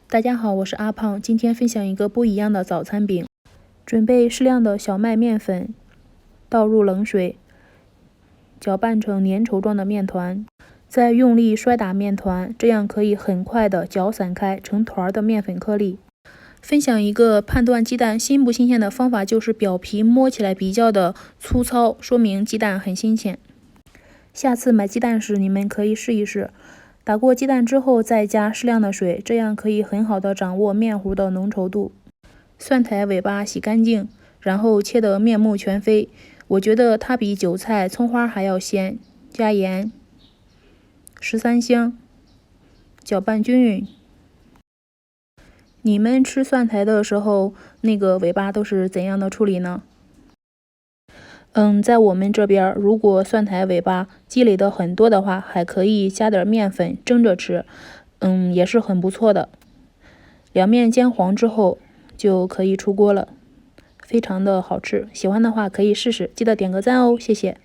大家好，我是阿胖，今天分享一个不一样的早餐饼。准备适量的小麦面粉，倒入冷水，搅拌成粘稠状的面团，再用力摔打面团，这样可以很快的搅散开成团的面粉颗粒。分享一个判断鸡蛋新不新鲜的方法，就是表皮摸起来比较的粗糙，说明鸡蛋很新鲜。下次买鸡蛋时，你们可以试一试。打过鸡蛋之后，再加适量的水，这样可以很好的掌握面糊的浓稠度。蒜苔尾巴洗干净，然后切得面目全非。我觉得它比韭菜、葱花还要鲜。加盐，13香，搅拌均匀。你们吃蒜苔的时候，那个尾巴都是怎样的处理呢？在我们这边，如果蒜苔尾巴积累的很多的话，还可以加点面粉蒸着吃，也是很不错的。两面煎黄之后就可以出锅了，非常的好吃。喜欢的话可以试试，记得点个赞哦，谢谢。